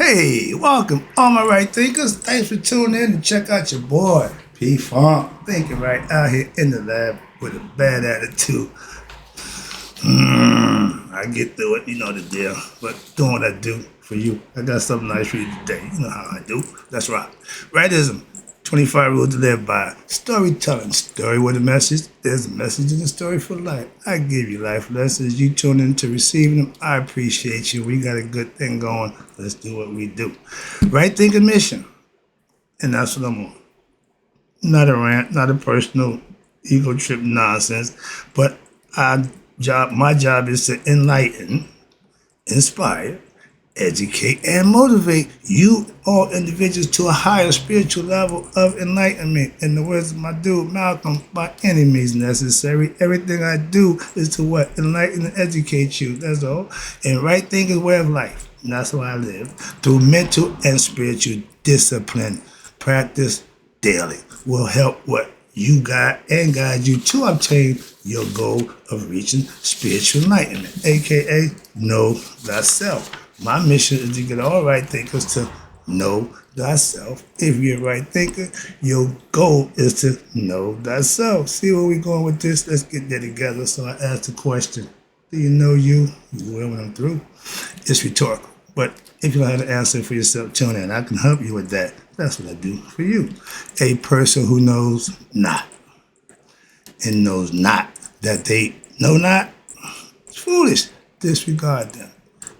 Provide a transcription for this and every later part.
Hey, welcome, all my right thinkers. Thanks for tuning in and check out your boy, P Funk, thinking right out here in the lab with a bad attitude. I get through it, you know the deal. But doing what I do for you, I got something nice for you today. You know how I do. That's right. Rightism, 25 rules to live by. Storytelling, story with a message. There's a message in the story for life. I give you life lessons. You tune in to receiving them. I appreciate you. We got a good thing going. Let's do what we do. Right thinking mission. And that's what I'm on. Not a rant, not a personal ego trip nonsense, but my job is to enlighten, inspire, educate, and motivate you all individuals to a higher spiritual level of enlightenment. In the words of my dude Malcolm, by any means necessary. Everything I do is to what? Enlighten and educate you. That's all. And right thinking is way of life. And that's why I live. Through mental and spiritual discipline. Practice daily will help what you got and guide you to obtain your goal of reaching spiritual enlightenment, aka know thyself. My mission is to get all right thinkers to know thyself. If you're a right thinker, your goal is to know thyself. See where we're going with this? Let's get there together. So I asked the question, do you know you? You will when I'm through. It's rhetorical. But if you don't have an answer for yourself, tune in. I can help you with that. That's what I do for you. A person who knows not and knows not that they know not, it's foolish. Disregard them.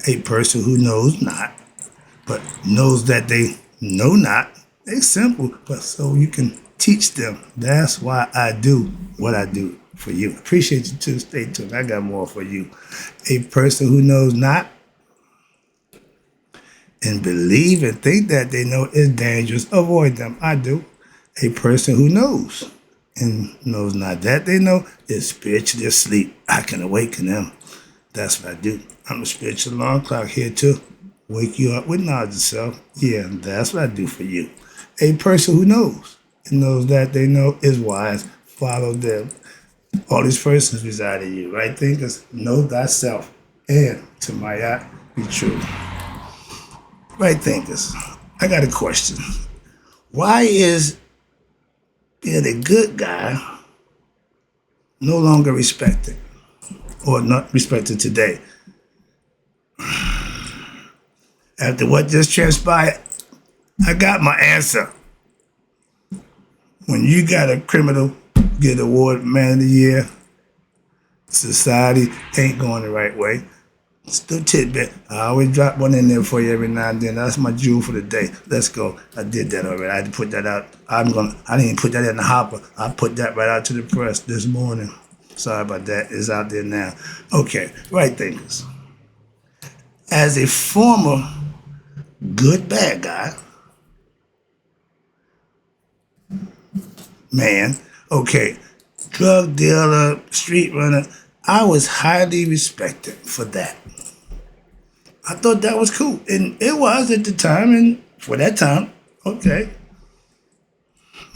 A person who knows not, but knows that they know not, it's simple, but so you can teach them. That's why I do what I do for you. Appreciate you too. Stay tuned. I got more for you. A person who knows not and believe and think that they know is dangerous, avoid them. I do. A person who knows and knows not that they know is spiritually asleep. I can awaken them. That's what I do. I'm a spiritual alarm clock here to wake you up with knowledge of self. Yeah, that's what I do for you. A person who knows and knows that they know is wise. Follow them. All these persons reside in you. Right thinkers, know thyself. And to my eye, be true. Right thinkers, I got a question. Why is being a good guy no longer respected or not respected today? After what just transpired, I got my answer. When you got a criminal get award Man of the Year, society ain't going the right way. Still tidbit. I always drop one in there for you every now and then. That's my jewel for the day. Let's go. I did that already. I had to put that out. I didn't even put that in the hopper. I put that right out to the press this morning. Sorry about that. It's out there now. Okay, right thinkers. As a former good bad guy, man, okay, drug dealer, street runner, I was highly respected for that. I thought that was cool. And it was at the time, and for that time, okay.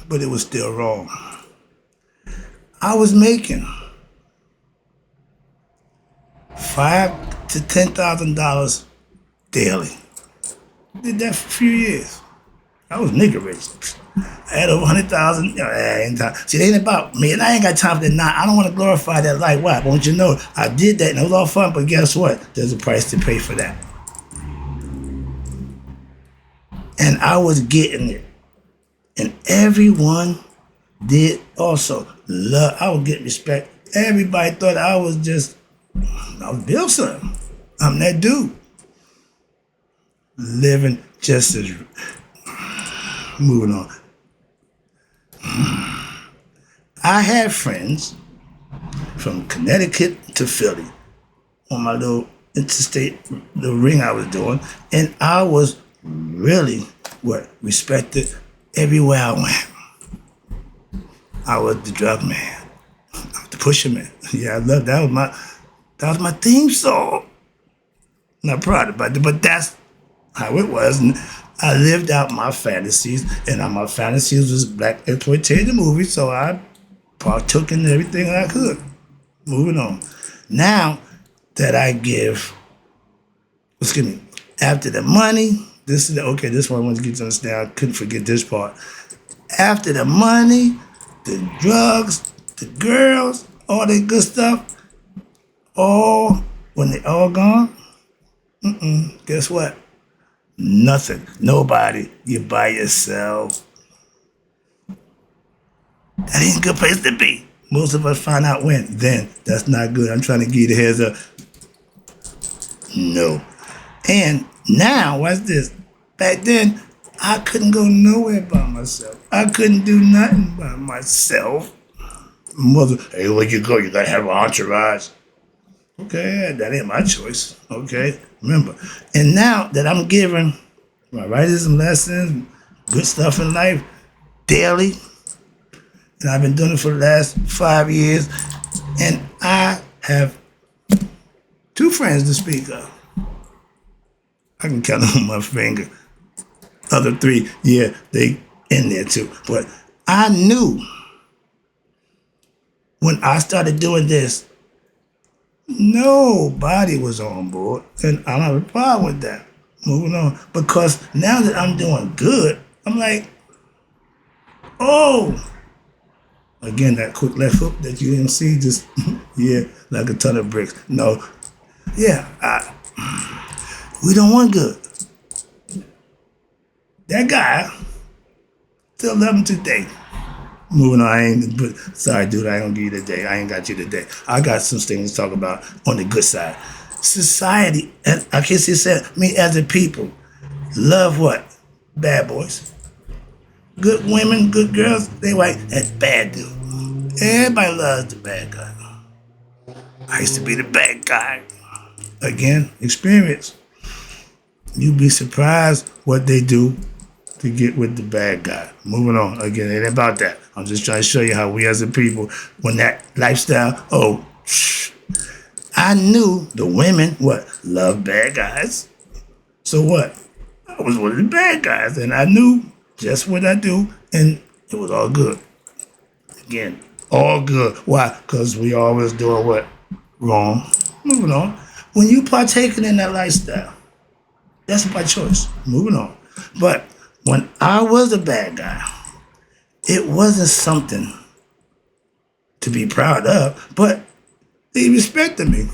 But it was still wrong. I was making $5,000 to $10,000 daily. Did that for a few years. I was nigga rich. I had over 100,000. See, it ain't about me, and I ain't got time for that. Nah, I don't want to glorify that life. Why? Won't you know? I did that, and it was all fun. But guess what? There's a price to pay for that. And I was getting it, and everyone did also. Love. I would get respect. Everybody thought I was Bill son. I'm that dude. Living just as. Moving on. I had friends from Connecticut to Philly on my little interstate, the ring I was doing, and I was really respected everywhere I went. I was the drug man. I was the pusher man. Yeah, I loved that. That was my theme song. Not proud about it, but that's how it was. And I lived out my fantasies, and my fantasies was black exploitation movies, so I partook in everything I could. Moving on. Now that I give, after the money, This is okay. This one I want to get you to understand. I couldn't forget this part. After the money, the drugs, the girls, all that good stuff, all when they all gone, guess what? Nothing. Nobody. You by yourself. That ain't a good place to be. Most of us find out when. Then. That's not good. I'm trying to give you the heads up. No. And now, watch this. Back then, I couldn't go nowhere by myself. I couldn't do nothing by myself. Mother, hey, where you go? You gotta have an entourage. Okay, that ain't my choice. Okay, remember. And now that I'm giving my writism lessons, good stuff in life, daily, and I've been doing it for the last 5 years, and I have 2 friends to speak of. I can count them on my finger. Other 3, yeah, they in there too. But I knew when I started doing this, nobody was on board. And I don't have a problem with that. Moving on. Because now that I'm doing good, I'm like, oh. Again, that quick left hook that you didn't see, just, yeah, like a ton of bricks. No. Yeah, we don't want good. That guy, still love him today. Moving on, but sorry, dude, I ain't gonna give you the day. I ain't got you today. I got some things to talk about on the good side. Society, and I guess it said, me as a people, love what? Bad boys. Good women, good girls, they white, that's bad dude. Everybody loves the bad guy. I used to be the bad guy. Again, experience. You'd be surprised what they do to get with the bad guy. Moving on. Again, it ain't about that. I'm just trying to show you how we as a people, when that lifestyle, I knew the women, what, love bad guys. So what? I was one of the bad guys, and I knew just what I do, and it was all good. Again, all good. Why? Because we always doing what? Wrong. Moving on. When you partaking in that lifestyle, that's by choice. Moving on. But when I was a bad guy, it wasn't something to be proud of, but they respected me.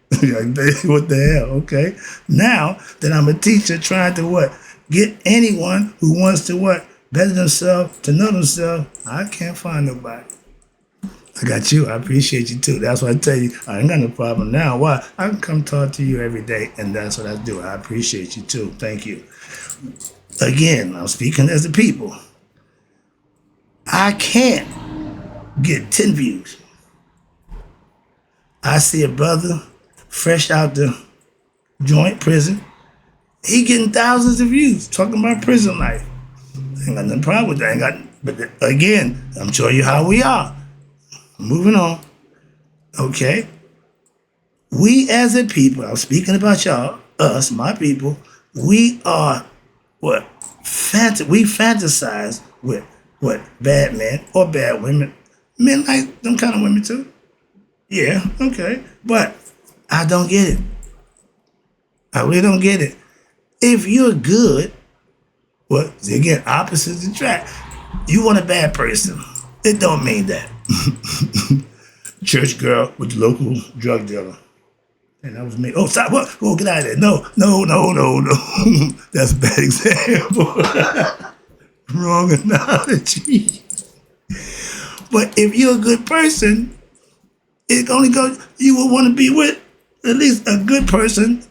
What the hell, okay? Now that I'm a teacher trying to what? Get anyone who wants to what? Better themselves, to know themselves, I can't find nobody. I got you. I appreciate you too. That's why I tell you, I ain't got no problem now. Why? I can come talk to you every day, and that's what I do. I appreciate you too. Thank you. Again, I'm speaking as a people. I can't get 10 views. I see a brother fresh out the joint prison. He getting thousands of views talking about prison life. I ain't got no problem with that. But again, I'm showing you how we are. Moving on. Okay. We as a people, I'm speaking about y'all, us, my people, we are what? We fantasize with what? Bad men or bad women. Men like them kind of women too. Yeah, okay. But I don't get it. I really don't get it. If you're good, well, again, opposites attract. You want a bad person. It don't mean that. Church girl with the local drug dealer. And that was me. Oh, stop. What? Oh, get out of there. No. That's a bad example. Wrong analogy. But if you're a good person, it only goes, you will want to be with at least a good person.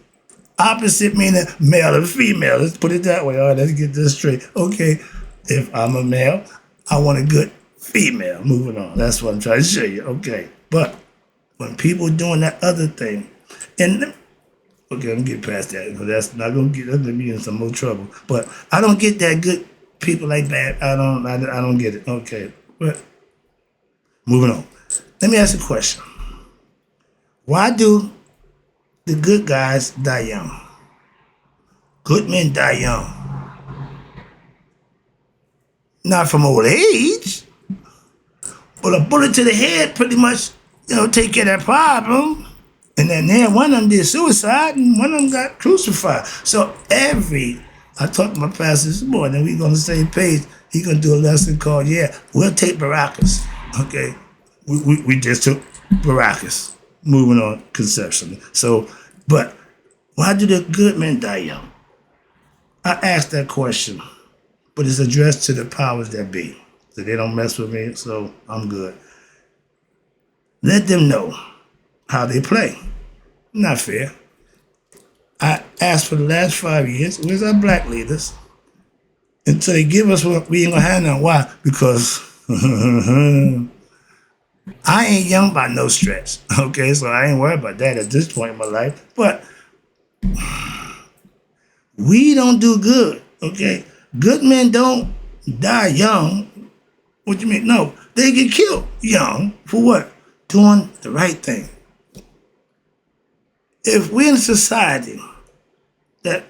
Opposite meaning male or female. Let's put it that way. All right, let's get this straight. Okay, if I'm a male, I want a good female. Moving on. That's what I'm trying to show you. Okay. But when people doing that other thing, and okay, I'm getting past that because that's not gonna get me in some more trouble. But I don't get that good people like that. I don't get it. Okay. But moving on. Let me ask you a question. Why do the good guys die young? Good men die young. Not from old age, but a bullet to the head pretty much, take care of that problem. And then one of them did suicide and one of them got crucified. So I talked to my pastor this morning, we on the same page. He gonna do a lesson called, we'll take Baracus. Okay. We just took Baracus. Moving on conceptually. So, but why do the good men die young? I asked that question, but it's addressed to the powers that be. So they don't mess with me, so I'm good. Let them know how they play. Not fair. I asked for the last 5 years, where's our black leaders? Until they give us what we ain't gonna have none. Why? Because I ain't young by no stretch. Okay, so I ain't worried about that at this point in my life. But we don't do good. Okay, good men don't die young. What you mean? No, they get killed young for what? Doing the right thing. If we're in a society that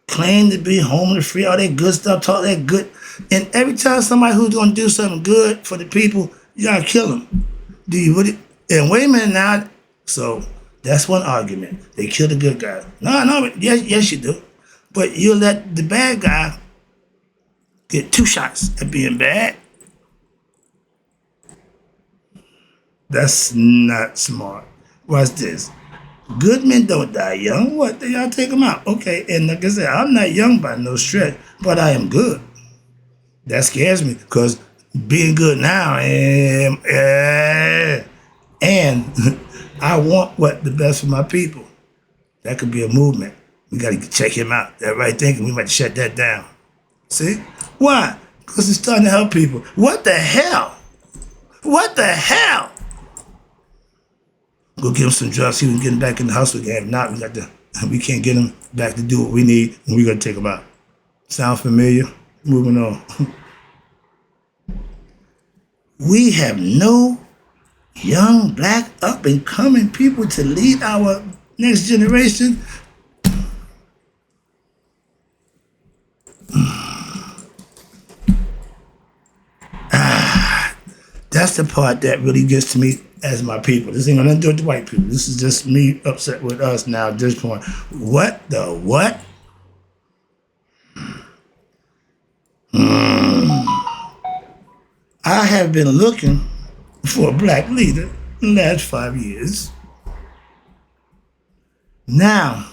claim to be homeless free, all that good stuff, talk that good, and every time somebody who's gonna do something good for the people, y'all kill them. Do you really? And wait a minute now. So that's one argument. They kill the good guy. No, yes you do. But you let the bad guy get 2 shots at being bad. That's not smart. Watch this. Good men don't die young. What? Y'all take them out. Okay, and like I said, I'm not young by no stretch, but I am good. That scares me because being good now, and I want the best for my people. That could be a movement. We got to check him out. That right thinking, we might shut that down. See? Why? Because it's starting to help people. What the hell? What the hell? Go give him some drugs, see if we can get him back in the house again. If not, we can't get him back to do what we need, and we're going to take him out. Sound familiar? Moving on. We have no young, black, up-and-coming people to lead our next generation. That's the part that really gets to me as my people. This ain't got nothing to do with the white people. This is just me upset with us now at this point. What the what? I have been looking for a black leader in the last 5 years. Now,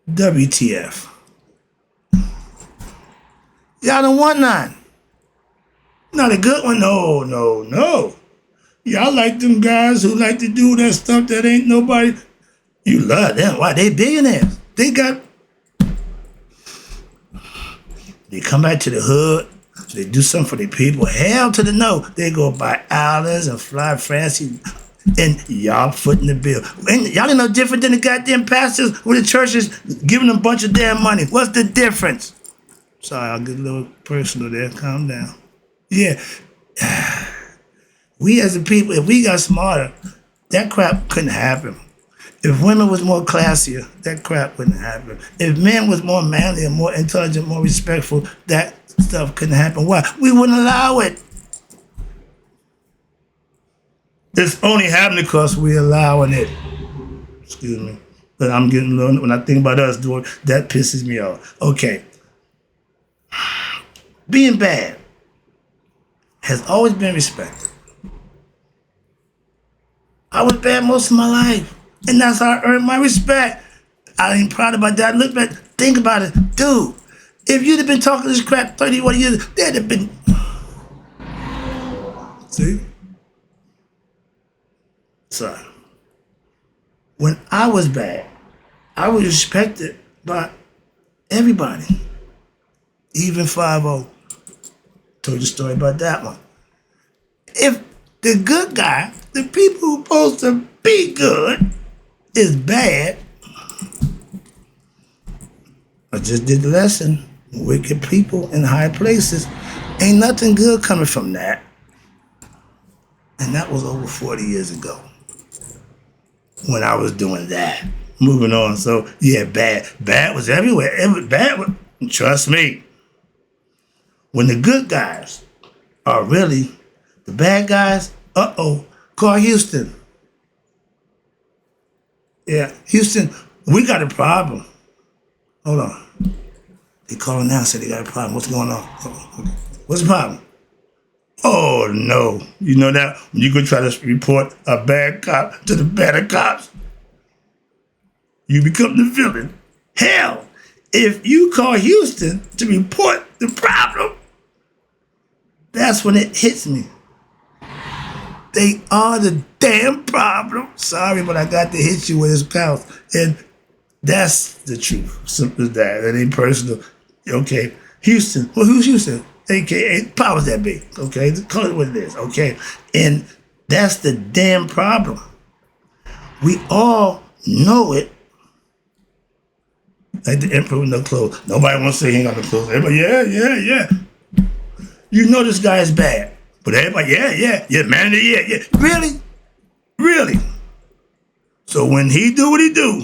WTF. Y'all don't want none. Not a good one. No. Y'all like them guys who like to do that stuff that ain't nobody. You love them. Why? They billionaires. They come back to the hood. So they do something for their people. Hell to the no. They go buy islands and fly fancy. And y'all footing the bill. And y'all ain't no different than the goddamn pastors with the churches giving them a bunch of damn money. What's the difference? Sorry, I'll get a little personal there. Calm down. Yeah. We as a people, if we got smarter, that crap couldn't happen. If women was more classier, that crap wouldn't happen. If men was more manly and more intelligent, more respectful, that stuff couldn't happen. Why? We wouldn't allow it. It's only happening because we're allowing it. Excuse me. But I'm getting a little, when I think about us doing, that pisses me off. Okay. Being bad has always been respected. I was bad most of my life. And that's how I earned my respect. I ain't proud about that. Look back, think about it. Dude, if you'd have been talking this crap 30, 40 years, there'd have been... See? So, when I was bad, I was respected by everybody. Even 5-0. Told you a story about that one. If the good guy, the people who supposed to be good, is bad, I just did the lesson. Wicked people in high places. Ain't nothing good coming from that. And that was over 40 years ago when I was doing that. Moving on. So, yeah, bad. Bad was everywhere. Trust me. When the good guys are really the bad guys, call Houston. Yeah, Houston, we got a problem. Hold on. They calling now, said they got a problem. What's going on? Oh, okay. What's the problem? Oh no. You know that when you go try to report a bad cop to the better cops, you become the villain. Hell, if you call Houston to report the problem, that's when it hits me. They are the damn problem. Sorry, but I got to hit you with his pounds. And that's the truth. Simple as that. It ain't personal. Okay. Houston. Well, who's Houston? AKA powers that be. Okay. Call it what it is. Okay. And that's the damn problem. We all know it. Like the emperor with no clothes. Nobody wants to say he ain't got no clothes. Everybody, yeah. You know this guy is bad. But everybody, yeah, man of the year, yeah. Really? So when he do what he do,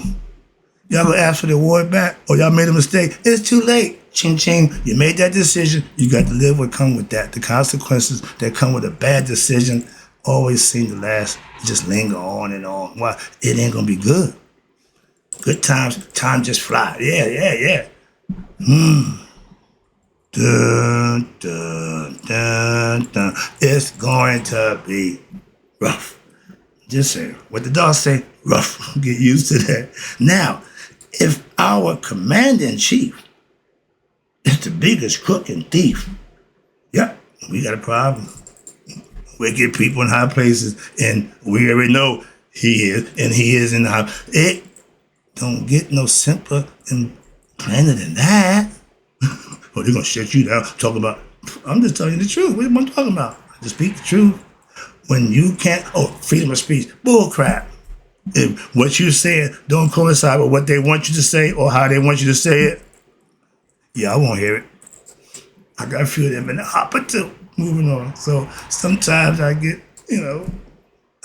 y'all gonna ask for the award back, or y'all made a mistake? It's too late. Ching ching. You made that decision. You got to live what come with that. The consequences that come with a bad decision always seem to last, just linger on and on. Why? It ain't gonna be good. Good times, time just fly. Yeah. Dun, dun, dun, dun. It's going to be rough. Just saying. What the dog say, rough. Get used to that. Now, if our commander-in-chief is the biggest crook and thief, yep, we got a problem. Wicked people in high places, and we already know he is, and he is in the high. It don't get no simpler and plainer than that. Oh, they're gonna shut you down. Talk about, I'm just telling you the truth. What am I talking about? I just speak the truth. When you can't, freedom of speech, bull crap. If what you're saying don't coincide with what they want you to say or how they want you to say it, yeah, I won't hear it. I got a few of them in the hopper too. Moving on. So sometimes I get,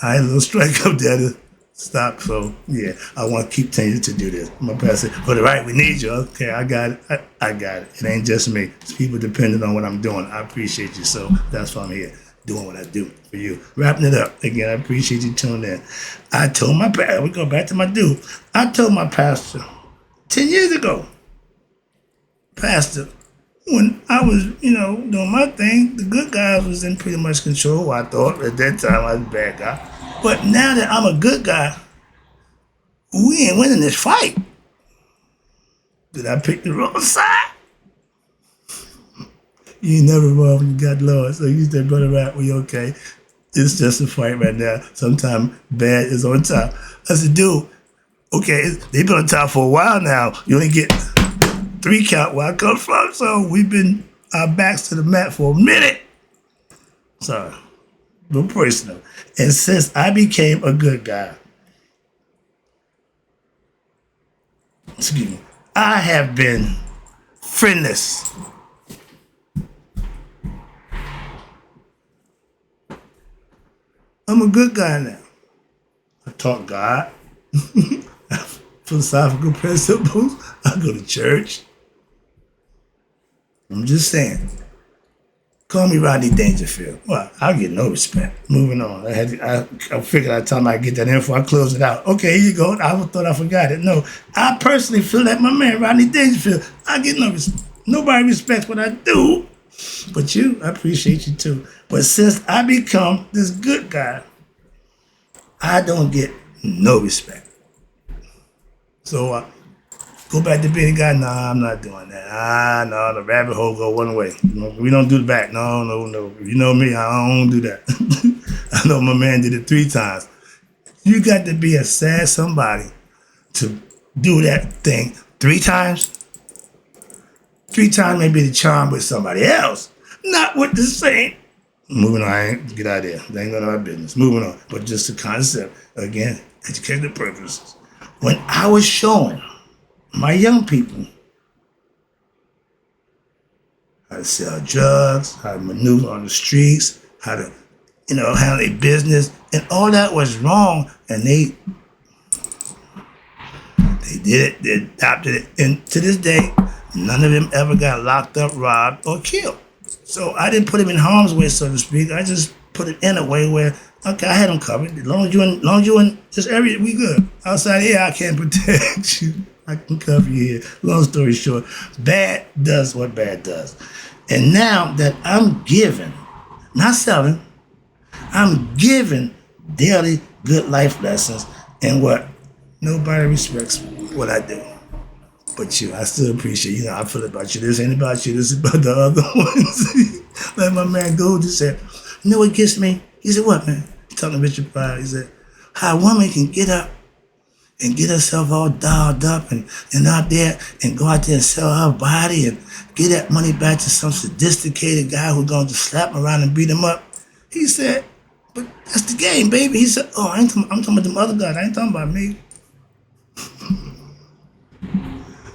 I had a little strike up there to stop. So yeah, I want to keep continuing to do this. My pastor, for the right, we need you. Okay, I got it. I got it. It ain't just me. It's people depending on what I'm doing. I appreciate you. So that's why I'm here, doing what I do for you. Wrapping it up. Again, I appreciate you tuning in. I told my pastor, we go back to my dude. I told my pastor 10 years ago, Pastor, when I was, doing my thing, the good guys was in pretty much control. I thought at that time I was a bad guy. But now that I'm a good guy, we ain't winning this fight. Did I pick the wrong side? You ain't never wrong when you got lost. So you said, Brother Rat, we okay. It's just a fight right now. Sometimes bad is on top. I said, dude, okay, they've been on top for a while now. You only get 3 count where I come from. So we've been our backs to the mat for a minute. Sorry. No personal. And since I became a good guy, I have been friendless. I'm a good guy now. I talk God, philosophical principles. I go to church. I'm just saying. Call me Rodney Dangerfield. Well, I'll get no respect. Moving on. I figured by the time I get that info, I close it out. Okay, here you go. I thought I forgot it. No, I personally feel like my man, Rodney Dangerfield, I get no respect. Nobody respects what I do. But you, I appreciate you too. But since I become this good guy, I don't get no respect. So go back to being a guy. Nah, I'm not doing that. No, the rabbit hole go one way. We don't do the back. No. You know me, I don't do that. I know my man did it 3 times. You got to be a sad somebody to do that thing 3 times. 3 times may be the charm with somebody else, not with the same. Moving on, I ain't get out of there. They ain't none of our business. Moving on. But just the concept, again, educational purposes. When I was showing my young people how to sell drugs, how to maneuver on the streets, how to, handle their business, and all that was wrong, and they did it, they adopted it, and to this day, none of them ever got locked up, robbed, or killed. So I didn't put them in harm's way, so to speak. I just put it in a way where Okay, I had them covered. As long as you in this area, we good. Outside here, I can't protect you. I can cover you here. Long story short, bad does what bad does. And now that I'm giving, not selling, I'm giving daily good life lessons, and what? Nobody respects what I do but you. I still appreciate, I feel about you. This ain't about you, this is about the other ones. Like my man Gold just said, you know what gets me? He said, what, man? He's talking to Richard Pryor. He said, how a woman can get up and get herself all dolled up and out there and go out there and sell her body and get that money back to some sophisticated guy who's going to slap him around and beat him up. He said, but that's the game, baby. He said, oh, I'm talking about them other guys. I ain't talking about me.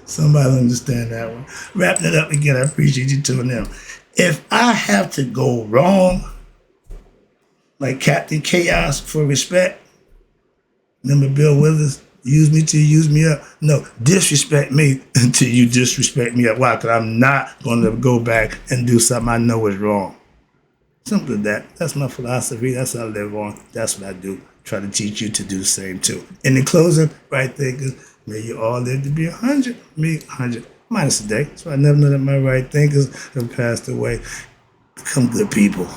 Somebody will understand that one. Wrapping it up again, I appreciate you tuning in. If I have to go wrong, like Captain Chaos for respect, remember Bill Withers, use me till you use me up? No, disrespect me until you disrespect me up. Why? Because I'm not going to go back and do something I know is wrong. Simple as that. That's my philosophy. That's how I live on. That's what I do. Try to teach you to do the same too. In the closing, right thinkers, may you all live to be 100. Me, 100. Minus a day. So I never know that my right thinkers have passed away. Become good people.